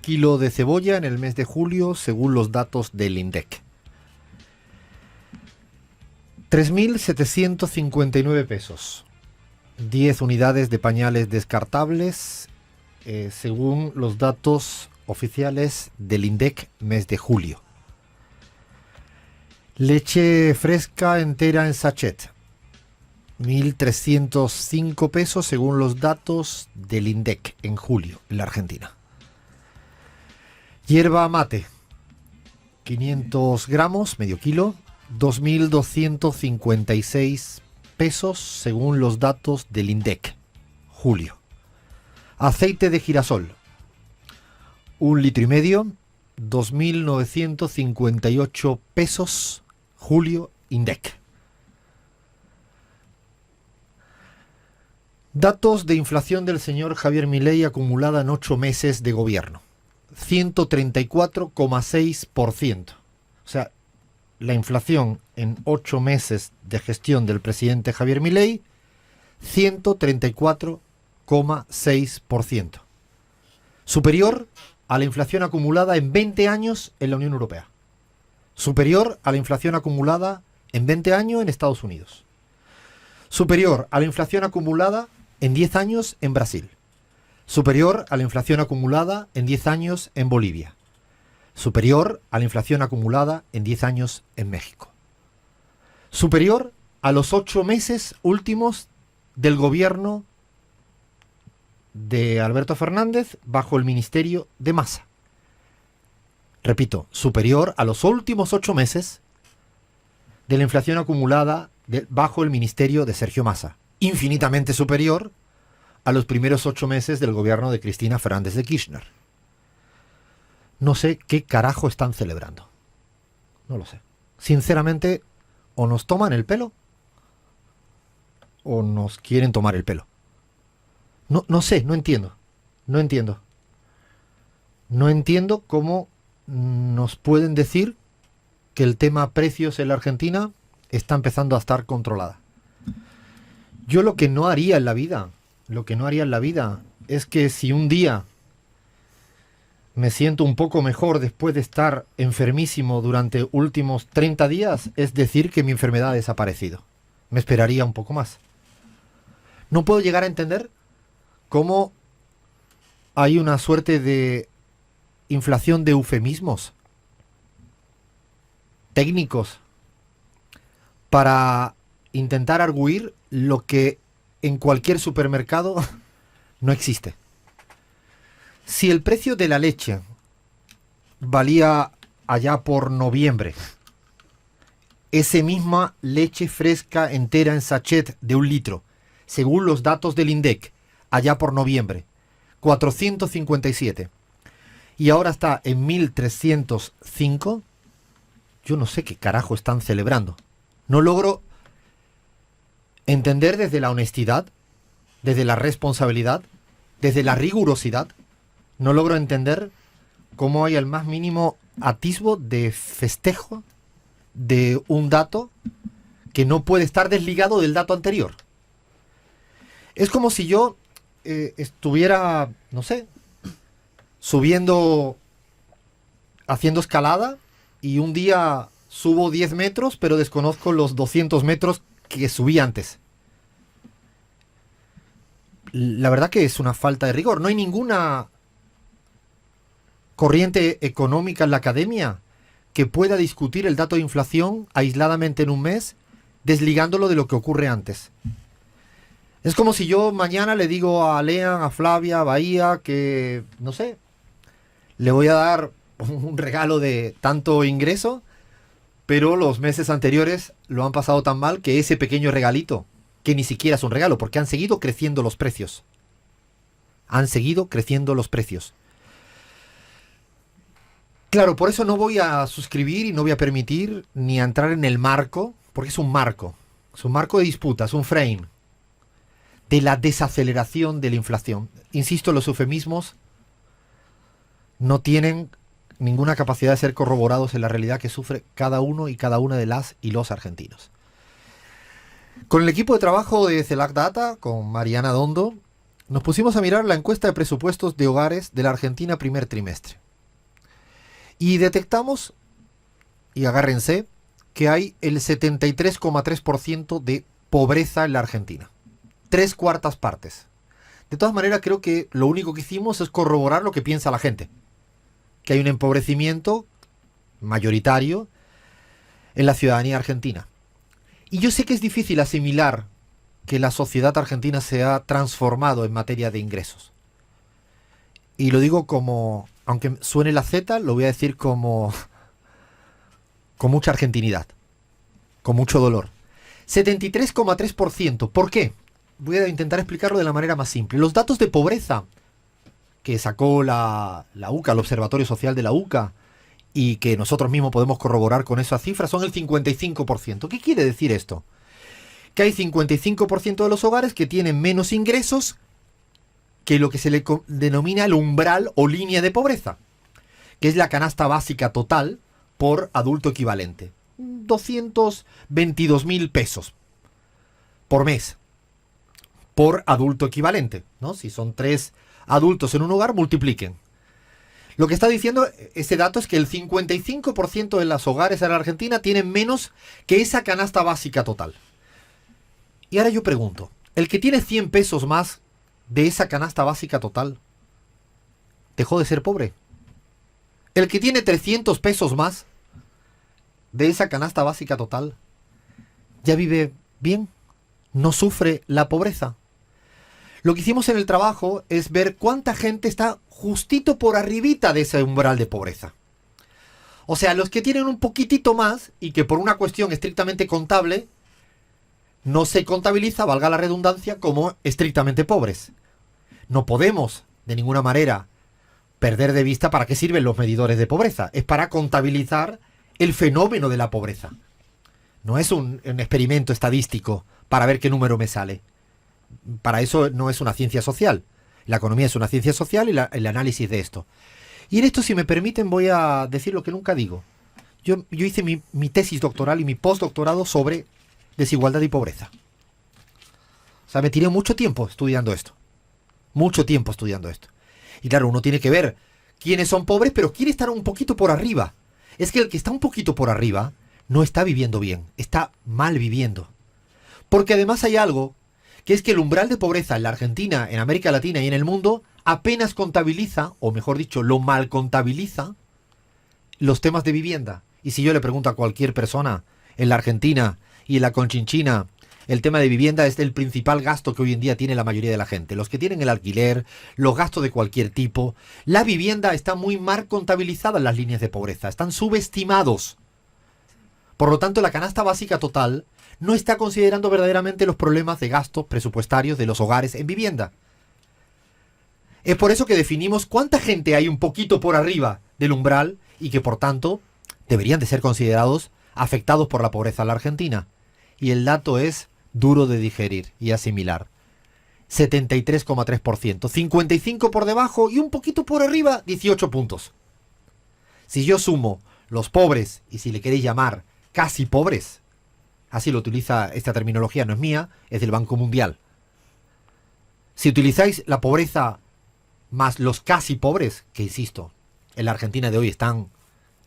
kilo de cebolla en el mes de julio según los datos del INDEC. 3.759 pesos. 10 unidades de pañales descartables según los datos oficiales del INDEC mes de julio. Leche fresca entera en sachet. 1.305 pesos según los datos del INDEC en julio en la Argentina. Hierba mate, 500 gramos, medio kilo, 2.256 pesos según los datos del INDEC, julio. Aceite de girasol, 1,5 litros, 2.958 pesos, julio, INDEC. Datos de inflación del señor Javier Milei acumulada en 8 meses de gobierno. 134,6%. O sea, la inflación en 8 meses de gestión del presidente Javier Milei, 134,6%. Superior a la inflación acumulada en 20 años en la Unión Europea. Superior a la inflación acumulada en 20 años en Estados Unidos. Superior a la inflación acumulada en 10 años en Brasil. Superior a la inflación acumulada en 10 años en Bolivia. Superior a la inflación acumulada en 10 años en México. Superior a los 8 meses últimos del gobierno de Alberto Fernández bajo el ministerio de Massa. Repito, superior a los últimos 8 meses de la inflación acumulada bajo el ministerio de Sergio Massa. Infinitamente superior a los primeros 8 meses del gobierno de Cristina Fernández de Kirchner. No sé qué carajo están celebrando. No lo sé. Sinceramente, o nos toman el pelo o nos quieren tomar el pelo. No sé, no entiendo. No entiendo. No entiendo cómo nos pueden decir que el tema precios en la Argentina está empezando a estar controlada. Yo lo que no haría en la vida es que si un día me siento un poco mejor después de estar enfermísimo durante últimos 30 días, es decir que mi enfermedad ha desaparecido. Me esperaría un poco más. No puedo llegar a entender cómo hay una suerte de inflación de eufemismos técnicos para intentar arguir lo que en cualquier supermercado no existe. Si el precio de la leche valía allá por noviembre, esa misma leche fresca entera en sachet de 1 litro, según los datos del INDEC, allá por noviembre, 457, y ahora está en 1.305, yo no sé qué carajo están celebrando. No logro entender desde la honestidad, desde la responsabilidad, desde la rigurosidad, no logro entender cómo hay el más mínimo atisbo de festejo de un dato que no puede estar desligado del dato anterior. Es como si yo estuviera, no sé, subiendo, haciendo escalada, y un día subo 10 metros, pero desconozco los 200 metros que subí antes. La verdad que es una falta de rigor. No hay ninguna corriente económica en la academia que pueda discutir el dato de inflación aisladamente en un mes, desligándolo de lo que ocurre antes. Es como si yo mañana le digo a Lean, a Flavia, a Bahía, que, no sé, le voy a dar un regalo de tanto ingreso, pero los meses anteriores lo han pasado tan mal que ese pequeño regalito, que ni siquiera es un regalo, porque han seguido creciendo los precios. Han seguido creciendo los precios. Claro, por eso no voy a suscribir y no voy a permitir ni a entrar en el marco, porque es un marco de disputa, es un frame de la desaceleración de la inflación. Insisto, los eufemismos no tienen ninguna capacidad de ser corroborados en la realidad que sufre cada uno y cada una de las y los argentinos. Con el equipo de trabajo de CELAC Data, con Mariana Dondo, nos pusimos a mirar la encuesta de presupuestos de hogares de la Argentina primer trimestre. Y detectamos, y agárrense, que hay el 73,3% de pobreza en la Argentina. 3/4 partes. De todas maneras, creo que lo único que hicimos es corroborar lo que piensa la gente. Que hay un empobrecimiento mayoritario en la ciudadanía argentina. Y yo sé que es difícil asimilar que la sociedad argentina se ha transformado en materia de ingresos. Y lo digo como, aunque suene la Z, lo voy a decir como con mucha argentinidad, con mucho dolor. 73,3%. ¿Por qué? Voy a intentar explicarlo de la manera más simple. Los datos de pobreza que sacó la UCA, el Observatorio Social de la UCA, y que nosotros mismos podemos corroborar con esas cifras, son el 55%. ¿Qué quiere decir esto? Que hay 55% de los hogares que tienen menos ingresos que lo que se le denomina el umbral o línea de pobreza, que es la canasta básica total por adulto equivalente. 222.000 pesos por mes por adulto equivalente, ¿no? Si son 3 adultos en un hogar, multipliquen. Lo que está diciendo ese dato es que el 55% de los hogares en la Argentina tienen menos que esa canasta básica total. Y ahora yo pregunto, ¿el que tiene 100 pesos más de esa canasta básica total dejó de ser pobre? ¿El que tiene 300 pesos más de esa canasta básica total ya vive bien? ¿No sufre la pobreza? Lo que hicimos en el trabajo es ver cuánta gente está justito por arribita de ese umbral de pobreza. O sea, los que tienen un poquitito más y que por una cuestión estrictamente contable no se contabiliza, valga la redundancia, como estrictamente pobres. No podemos, de ninguna manera, perder de vista para qué sirven los medidores de pobreza. Es para contabilizar el fenómeno de la pobreza. No es un experimento estadístico para ver qué número me sale. Para eso no es una ciencia social. La economía es una ciencia social y el análisis de esto. Y en esto, si me permiten, voy a decir lo que nunca digo. Yo hice mi tesis doctoral y mi postdoctorado sobre desigualdad y pobreza. O sea, me tiré mucho tiempo estudiando esto. Mucho tiempo estudiando esto. Y claro, uno tiene que ver quiénes son pobres, pero quiere estar un poquito por arriba. Es que el que está un poquito por arriba no está viviendo bien, está mal viviendo. Porque además hay algo, que es que el umbral de pobreza en la Argentina, en América Latina y en el mundo apenas contabiliza, o mejor dicho, lo mal contabiliza, los temas de vivienda. Y si yo le pregunto a cualquier persona en la Argentina y en la Conchinchina, el tema de vivienda es el principal gasto que hoy en día tiene la mayoría de la gente. Los que tienen el alquiler, los gastos de cualquier tipo. La vivienda está muy mal contabilizada en las líneas de pobreza. Están subestimados. Por lo tanto, la canasta básica total no está considerando verdaderamente los problemas de gastos presupuestarios de los hogares en vivienda. Es por eso que definimos cuánta gente hay un poquito por arriba del umbral y que, por tanto, deberían de ser considerados afectados por la pobreza en la Argentina. Y el dato es duro de digerir y asimilar. 73,3%. 55 por debajo y un poquito por arriba, 18 puntos. Si yo sumo los pobres, y si le queréis llamar casi pobres, así lo utiliza esta terminología, no es mía, es del Banco Mundial. Si utilizáis la pobreza más los casi pobres, que insisto, en la Argentina de hoy están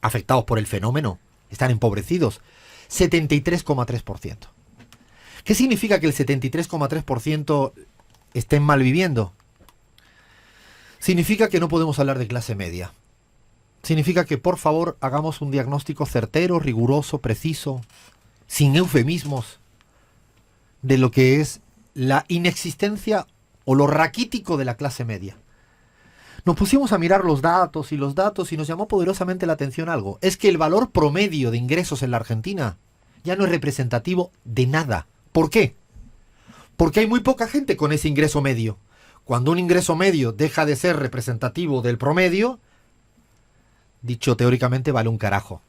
afectados por el fenómeno, están empobrecidos, 73,3%. ¿Qué significa que el 73,3% estén mal viviendo? Significa que no podemos hablar de clase media. Significa que, por favor, hagamos un diagnóstico certero, riguroso, preciso, sin eufemismos, de lo que es la inexistencia o lo raquítico de la clase media. Nos pusimos a mirar los datos y nos llamó poderosamente la atención algo. Es que el valor promedio de ingresos en la Argentina ya no es representativo de nada. ¿Por qué? Porque hay muy poca gente con ese ingreso medio. Cuando un ingreso medio deja de ser representativo del promedio, dicho teóricamente, vale un carajo.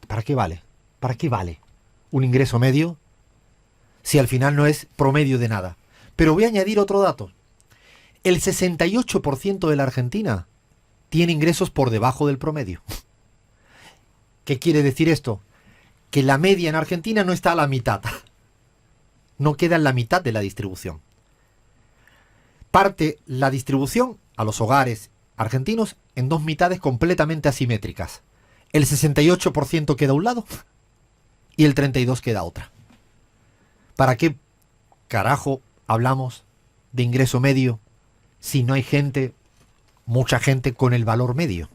¿Para qué vale? ¿Para qué vale un ingreso medio si al final no es promedio de nada? Pero voy a añadir otro dato. El 68% de la Argentina tiene ingresos por debajo del promedio. ¿Qué quiere decir esto? Que la media en Argentina no está a la mitad. No queda en la mitad de la distribución. parte la distribución a los hogares argentinos en dos mitades completamente asimétricas. El 68% queda a un lado y el 32% queda a otra. ¿Para qué carajo hablamos de ingreso medio si no hay gente, mucha gente con el valor medio?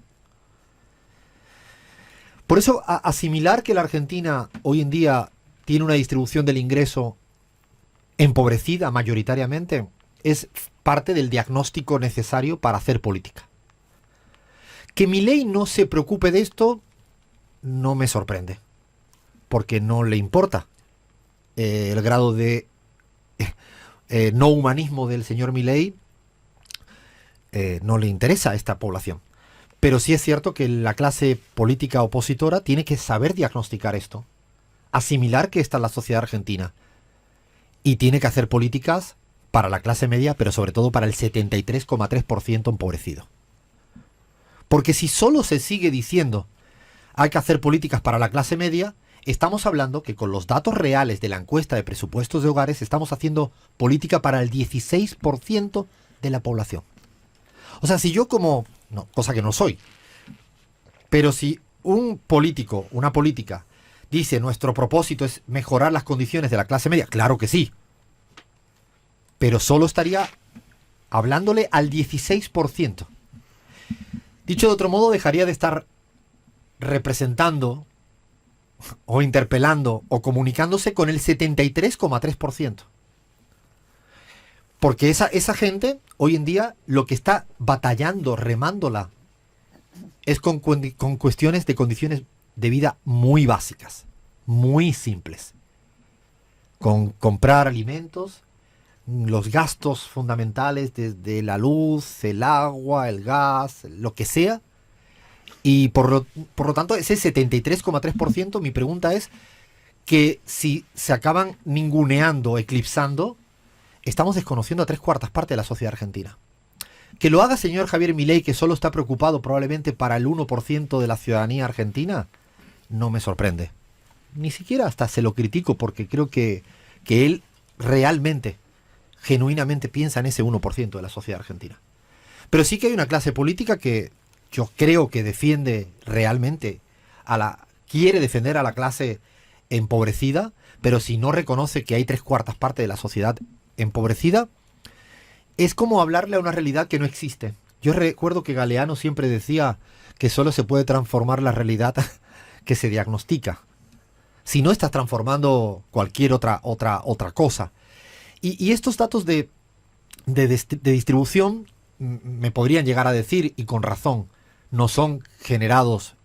Por eso, asimilar que la Argentina hoy en día tiene una distribución del ingreso empobrecida mayoritariamente es parte del diagnóstico necesario para hacer política. Que Milei no se preocupe de esto no me sorprende, porque no le importa el grado de no humanismo del señor Milei, no le interesa a esta población. Pero sí es cierto que la clase política opositora tiene que saber diagnosticar esto, asimilar que esta es la sociedad argentina y tiene que hacer políticas para la clase media, pero sobre todo para el 73,3% empobrecido. Porque si solo se sigue diciendo hay que hacer políticas para la clase media, estamos hablando que con los datos reales de la encuesta de presupuestos de hogares estamos haciendo política para el 16% de la población. O sea, si yo no, cosa que no soy, pero si un político, una política, dice nuestro propósito es mejorar las condiciones de la clase media, claro que sí, pero solo estaría hablándole al 16%. Dicho de otro modo, dejaría de estar representando o interpelando o comunicándose con el 73,3%. Porque esa gente, hoy en día, lo que está batallando, remándola, es con cuestiones de condiciones de vida muy básicas, muy simples. Con comprar alimentos, los gastos fundamentales desde la luz, el agua, el gas, lo que sea. Y por lo tanto, ese 73,3%, mi pregunta es que si se acaban ninguneando, eclipsando, estamos desconociendo a 3/4 de la sociedad argentina. Que lo haga señor Javier Milei, que solo está preocupado probablemente para el 1% de la ciudadanía argentina, no me sorprende. Ni siquiera hasta se lo critico, porque creo que él realmente, genuinamente piensa en ese 1% de la sociedad argentina. Pero sí que hay una clase política que yo creo que defiende realmente quiere defender a la clase empobrecida, pero si no reconoce que hay 3/4 de la sociedad empobrecida, es como hablarle a una realidad que no existe. Yo recuerdo que Galeano siempre decía que solo se puede transformar la realidad que se diagnostica. Si no, estás transformando cualquier otra cosa. Y estos datos de distribución me podrían llegar a decir, y con razón, no son generados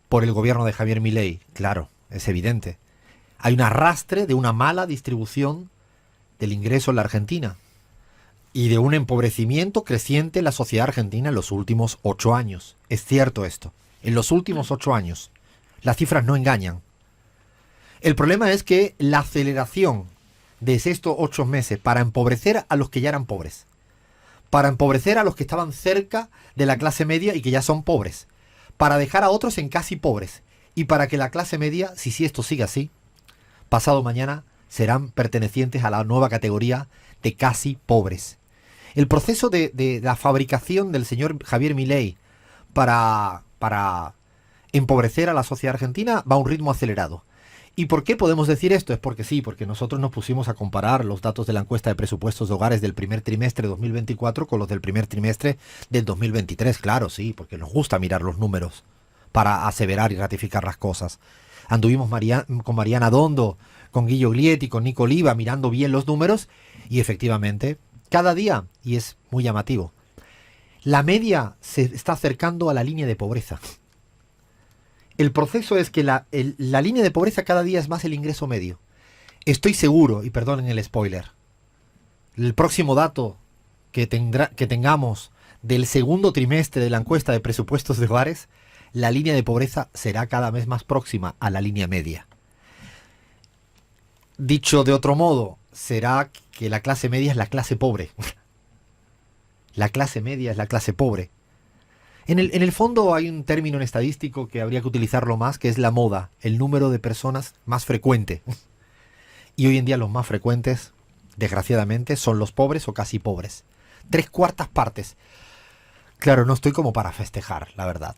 por el gobierno de Javier Milei. Claro, es evidente. Hay un arrastre de una mala distribución del ingreso en la Argentina y de un empobrecimiento creciente en la sociedad argentina en los últimos 8 años. Es cierto esto. En los últimos 8 años. Las cifras no engañan. El problema es que la aceleración de estos 8 meses para empobrecer a los que ya eran pobres, para empobrecer a los que estaban cerca de la clase media y que ya son pobres, para dejar a otros en casi pobres, y para que la clase media, si esto sigue así, pasado mañana serán pertenecientes a la nueva categoría de casi pobres. El proceso de la fabricación del señor Javier Milei para empobrecer a la sociedad argentina va a un ritmo acelerado. ¿Y por qué podemos decir esto? Es porque sí, porque nosotros nos pusimos a comparar los datos de la encuesta de presupuestos de hogares del primer trimestre de 2024 con los del primer trimestre del 2023. Claro, sí, porque nos gusta mirar los números para aseverar y ratificar las cosas. Anduvimos con Mariana Dondo, con Guillo Glietti, con Nico Oliva, mirando bien los números, y efectivamente, cada día, y es muy llamativo, la media se está acercando a la línea de pobreza. El proceso es que la línea de pobreza cada día es más el ingreso medio. Estoy seguro, y perdonen el spoiler, el próximo dato que tengamos del segundo trimestre de la encuesta de presupuestos de hogares, la línea de pobreza será cada vez más próxima a la línea media. Dicho de otro modo, será que la clase media es la clase pobre. La clase media es la clase pobre. En el fondo hay un término en estadístico que habría que utilizarlo más, que es la moda, el número de personas más frecuente. Y hoy en día los más frecuentes, desgraciadamente, son los pobres o casi pobres. 3/4 partes. Claro, no estoy como para festejar, la verdad.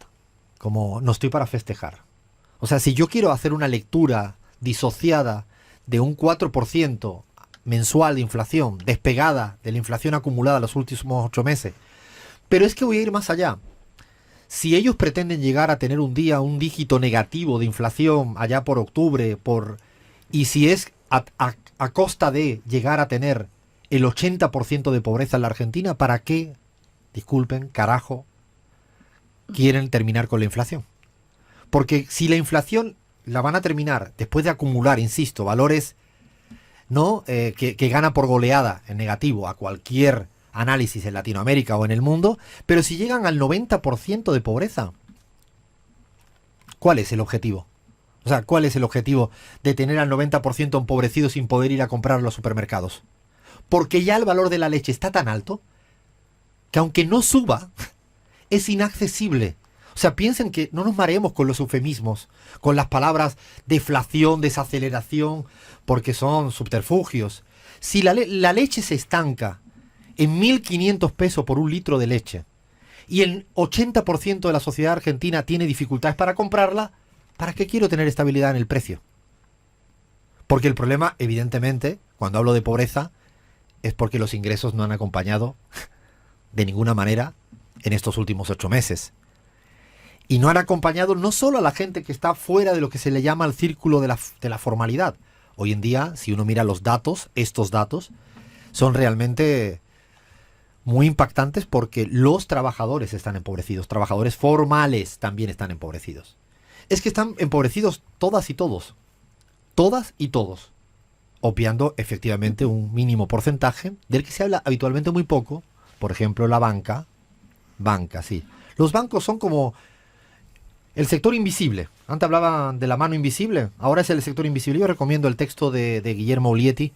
Como no estoy para festejar. O sea, si yo quiero hacer una lectura disociada de un 4% mensual de inflación, despegada de la inflación acumulada los últimos 8 meses, pero es que voy a ir más allá. Si ellos pretenden llegar a tener un día un dígito negativo de inflación allá por octubre, y si es a costa de llegar a tener el 80% de pobreza en la Argentina, ¿para qué, disculpen, carajo, quieren terminar con la inflación? Porque si la inflación la van a terminar después de acumular, insisto, valores, ¿no? Que gana por goleada en negativo a cualquier análisis en Latinoamérica o en el mundo, pero si llegan al 90% de pobreza, ¿cuál es el objetivo? O sea, ¿cuál es el objetivo de tener al 90% empobrecido sin poder ir a comprar a los supermercados? Porque ya el valor de la leche está tan alto que aunque no suba, es inaccesible. O sea, piensen que no nos mareemos con los eufemismos, con las palabras deflación, desaceleración, porque son subterfugios. Si la leche se estanca en 1.500 pesos por un litro de leche y el 80% de la sociedad argentina tiene dificultades para comprarla, ¿para qué quiero tener estabilidad en el precio? Porque el problema, evidentemente, cuando hablo de pobreza, es porque los ingresos no han acompañado de ninguna manera en estos últimos 8 meses. Y no han acompañado no solo a la gente que está fuera de lo que se le llama el círculo de la formalidad. Hoy en día, si uno mira los datos, estos datos, son realmente muy impactantes porque los trabajadores están empobrecidos. Trabajadores formales también están empobrecidos. Es que están empobrecidos todas y todos. Todas y todos. Obviando efectivamente un mínimo porcentaje del que se habla habitualmente muy poco. Por ejemplo, la banca. Banca, sí. Los bancos son como el sector invisible. Antes hablaban de la mano invisible. Ahora es el sector invisible. Yo recomiendo el texto de Guillermo Ulietti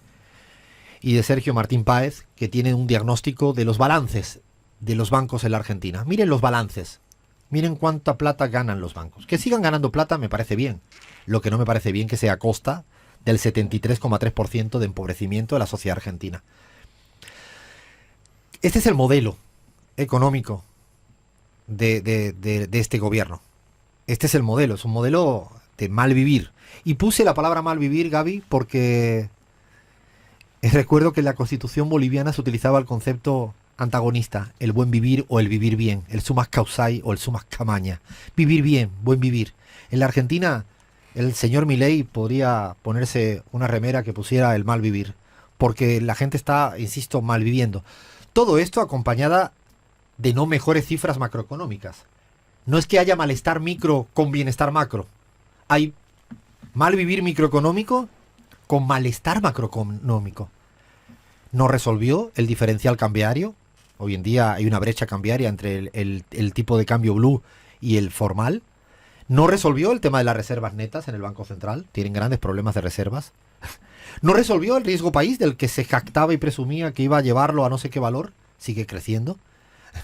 y de Sergio Martín Páez, que tienen un diagnóstico de los balances de los bancos en la Argentina. Miren los balances. Miren cuánta plata ganan los bancos. Que sigan ganando plata me parece bien. Lo que no me parece bien que sea a costa del 73,3% de empobrecimiento de la sociedad argentina. Este es el modelo económico de este gobierno. Este es el modelo. Es un modelo de mal vivir. Y puse la palabra mal vivir, Gaby, porque recuerdo que en la Constitución boliviana se utilizaba el concepto antagonista, el buen vivir o el vivir bien, el sumas causai o el sumas camaña. Vivir bien, buen vivir. En la Argentina, el señor Milei podría ponerse una remera que pusiera el mal vivir, porque la gente está, insisto, mal viviendo. Todo esto acompañada de no mejores cifras macroeconómicas. No es que haya malestar micro con bienestar macro. Hay mal vivir microeconómico con malestar macroeconómico. No resolvió el diferencial cambiario. Hoy en día hay una brecha cambiaria entre el tipo de cambio blue y el formal. No resolvió el tema de las reservas netas en el Banco Central. Tienen grandes problemas de reservas. No resolvió el riesgo país del que se jactaba y presumía que iba a llevarlo a no sé qué valor. Sigue creciendo.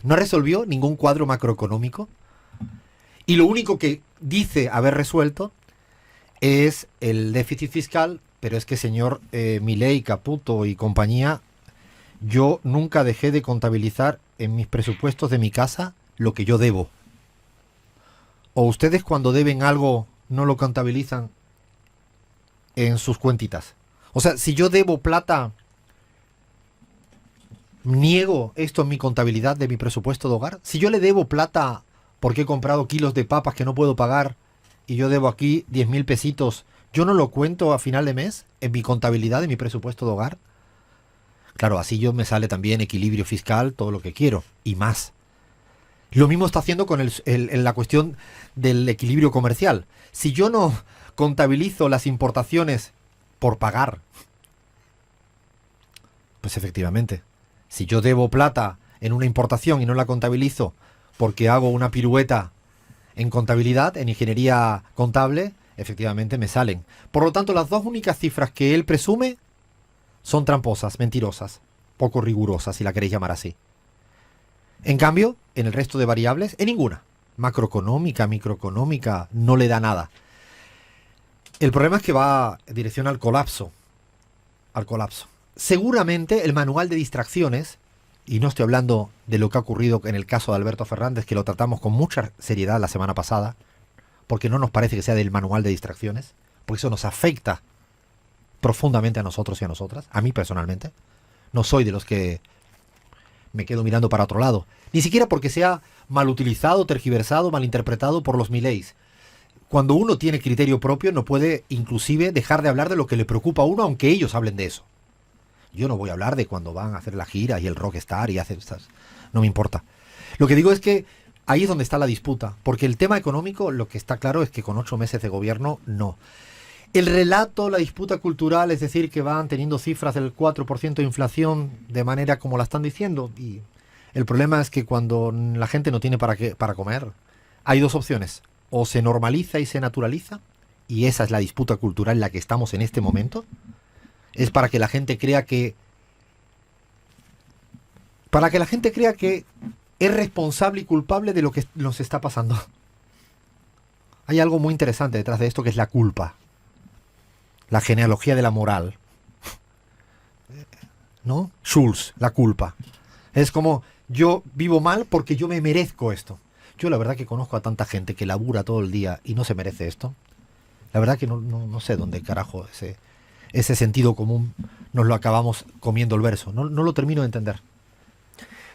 No resolvió ningún cuadro macroeconómico. Y lo único que dice haber resuelto es el déficit fiscal. Pero es que, señor Milei, Caputo y compañía, yo nunca dejé de contabilizar en mis presupuestos de mi casa lo que yo debo. ¿O ustedes cuando deben algo no lo contabilizan en sus cuentitas? O sea, si yo debo plata, niego esto en mi contabilidad de mi presupuesto de hogar. Si yo le debo plata porque he comprado kilos de papas que no puedo pagar y yo debo aquí 10.000 pesitos, ¿yo no lo cuento a final de mes en mi contabilidad de mi presupuesto de hogar? Claro, así yo me sale también equilibrio fiscal, todo lo que quiero, y más. Lo mismo está haciendo con la cuestión del equilibrio comercial. Si yo no contabilizo las importaciones por pagar, pues efectivamente, si yo debo plata en una importación y no la contabilizo porque hago una pirueta en contabilidad, en ingeniería contable, efectivamente me salen. Por lo tanto, las dos únicas cifras que él presume son tramposas, mentirosas, poco rigurosas, si la queréis llamar así. En cambio, en el resto de variables, en ninguna. Macroeconómica, microeconómica, no le da nada. El problema es que va en dirección al colapso. Al colapso. Seguramente el manual de distracciones y no estoy hablando de lo que ha ocurrido en el caso de Alberto Fernández, que lo tratamos con mucha seriedad la semana pasada, porque no nos parece que sea del manual de distracciones, porque eso nos afecta profundamente a nosotros y a nosotras, a mí personalmente. No soy de los que me quedo mirando para otro lado, ni siquiera porque sea mal utilizado, tergiversado, malinterpretado por los Mileis. Cuando uno tiene criterio propio no puede inclusive dejar de hablar de lo que le preocupa a uno, aunque ellos hablen de eso. Yo no voy a hablar de cuando van a hacer la gira y el rockstar y hacer estas... No me importa. Lo que digo es que ahí es donde está la disputa, porque el tema económico, lo que está claro es que con 8 meses de gobierno, no. El relato, la disputa cultural, es decir, que van teniendo cifras del 4% de inflación de manera como la están diciendo, y el problema es que cuando la gente no tiene para comer, hay dos opciones. O se normaliza y se naturaliza, y esa es la disputa cultural en la que estamos en este momento, es para que la gente crea que es responsable y culpable de lo que nos está pasando. Hay algo muy interesante detrás de esto, que es la culpa, la genealogía de la moral, ¿no? Schulz, la culpa. Es como, yo vivo mal porque yo me merezco esto. Yo la verdad que conozco a tanta gente que labura todo el día y no se merece esto. La verdad que no sé dónde carajo ese sentido común nos lo acabamos comiendo el verso. No lo termino de entender.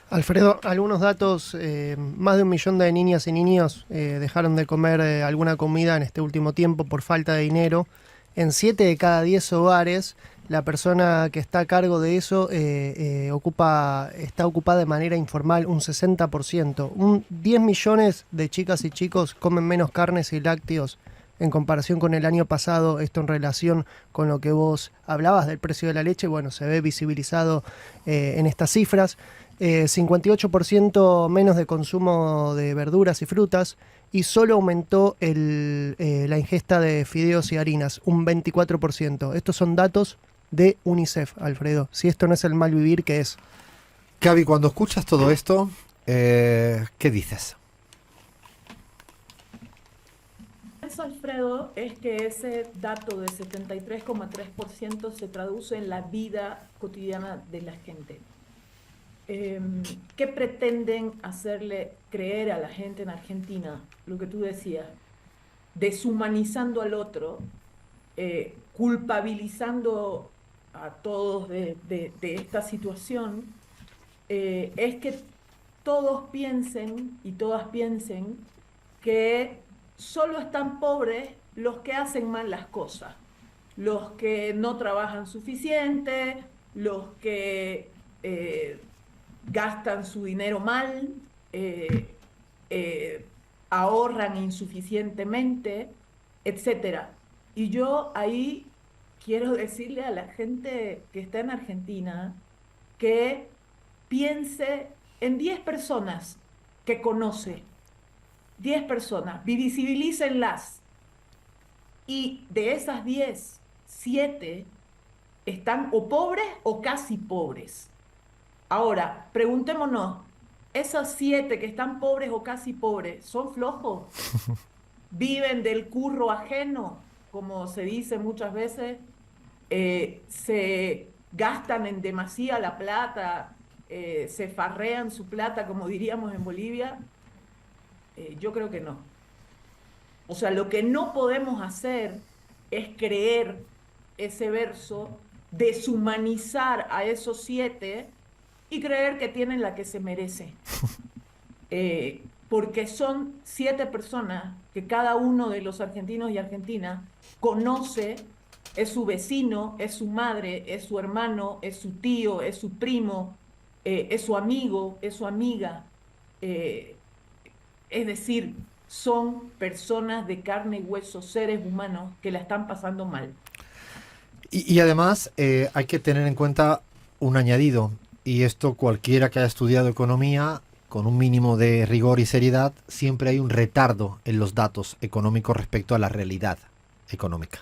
Alfredo, algunos datos, más de 1 millón de niñas y niños dejaron de comer alguna comida en este último tiempo por falta de dinero. En 7 de cada 10 hogares, la persona que está a cargo de eso está ocupada de manera informal un 60%. 10 millones de chicas y chicos comen menos carnes y lácteos en comparación con el año pasado. Esto en relación con lo que vos hablabas del precio de la leche, bueno, se ve visibilizado en estas cifras. 58% menos de consumo de verduras y frutas, y solo aumentó la ingesta de fideos y harinas, un 24%. Estos son datos de UNICEF, Alfredo. Si esto no es el mal vivir, ¿qué es? Cavi, cuando escuchas todo esto, ¿qué dices? Eso, Alfredo, es que ese dato de 73,3% se traduce en la vida cotidiana de la gente. ¿Qué pretenden hacerle creer a la gente en Argentina? Lo que tú decías, deshumanizando al otro, culpabilizando a todos de esta situación, es que todos piensen y todas piensen que solo están pobres los que hacen mal las cosas, los que no trabajan suficiente, los que gastan su dinero mal, ahorran insuficientemente, etcétera. Y yo ahí quiero decirle a la gente que está en Argentina que piense en 10 personas que conoce, 10 personas, visibilícenlas. Y de esas 10, 7 están o pobres o casi pobres. Ahora, preguntémonos, ¿esos 7 que están pobres o casi pobres son flojos? ¿Viven del curro ajeno, como se dice muchas veces? ¿Se gastan en demasía la plata? ¿Se farrean su plata, como diríamos en Bolivia? Yo creo que no. O sea, lo que no podemos hacer es creer ese verso, deshumanizar a esos 7 y creer que tienen la que se merece. Porque son 7 personas que cada uno de los argentinos y argentinas conoce, es su vecino, es su madre, es su hermano, es su tío, es su primo, es su amigo, es su amiga. Es decir, son personas de carne y hueso, seres humanos que la están pasando mal. Y además hay que tener en cuenta un añadido, y esto cualquiera que haya estudiado economía, con un mínimo de rigor y seriedad, siempre hay un retardo en los datos económicos respecto a la realidad económica.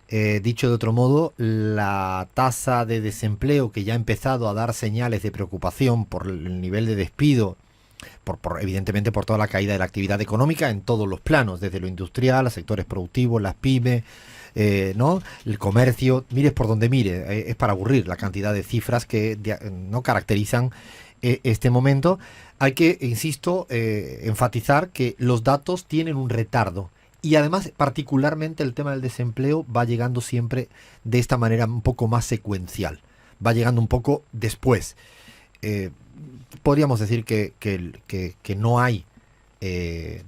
Dicho de otro modo, la tasa de desempleo, que ya ha empezado a dar señales de preocupación por el nivel de despido, evidentemente por toda la caída de la actividad económica en todos los planos, desde lo industrial, a sectores productivos, las pymes, ¿no? El comercio, mires por donde mire, es para aburrir la cantidad de cifras que no caracterizan este momento. Hay que, insisto, enfatizar que los datos tienen un retardo. Y además, particularmente el tema del desempleo va llegando siempre de esta manera un poco más secuencial. Va llegando un poco después. Podríamos decir que no hay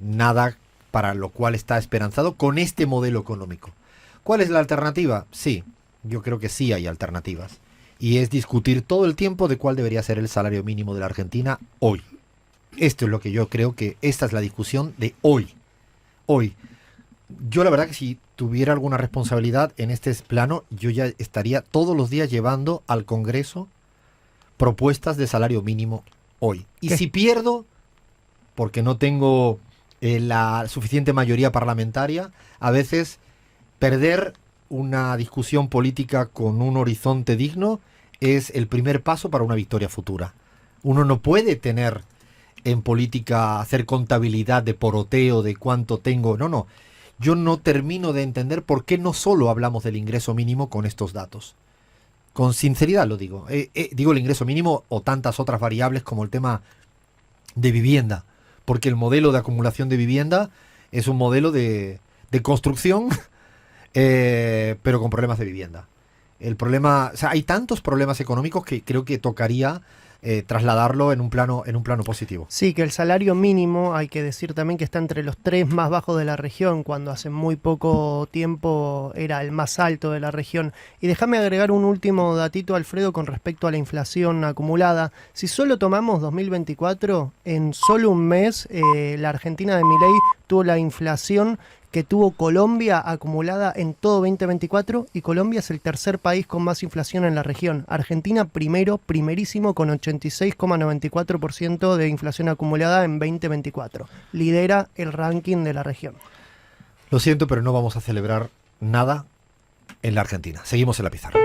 nada para lo cual está esperanzado con este modelo económico. ¿Cuál es la alternativa? Sí, yo creo que sí hay alternativas. Y es discutir todo el tiempo de cuál debería ser el salario mínimo de la Argentina hoy. Esto es lo que yo creo que esta es la discusión de hoy. Hoy. Yo la verdad que si tuviera alguna responsabilidad en este plano, yo ya estaría todos los días llevando al Congreso propuestas de salario mínimo hoy. Y si pierdo, porque no tengo la suficiente mayoría parlamentaria, a veces perder una discusión política con un horizonte digno es el primer paso para una victoria futura. Uno no puede tener en política, hacer contabilidad de poroteo, de cuánto tengo. No. Yo no termino de entender por qué no solo hablamos del ingreso mínimo con estos datos. Con sinceridad lo digo. Digo el ingreso mínimo o tantas otras variables como el tema de vivienda. Porque el modelo de acumulación de vivienda es un modelo de construcción, pero con problemas de vivienda. El problema, o sea, hay tantos problemas económicos que creo que tocaría trasladarlo en un plano positivo. Sí, que el salario mínimo, hay que decir también que está entre los 3 más bajos de la región, cuando hace muy poco tiempo era el más alto de la región. Y déjame agregar un último datito, Alfredo, con respecto a la inflación acumulada. Si solo tomamos 2024, en solo un mes, la Argentina de Milei tuvo la inflación que tuvo Colombia acumulada en todo 2024, y Colombia es el tercer país con más inflación en la región. Argentina primerísimo con 86,94% de inflación acumulada en 2024. Lidera el ranking de la región. Lo siento, pero no vamos a celebrar nada en la Argentina. Seguimos en la pizarra.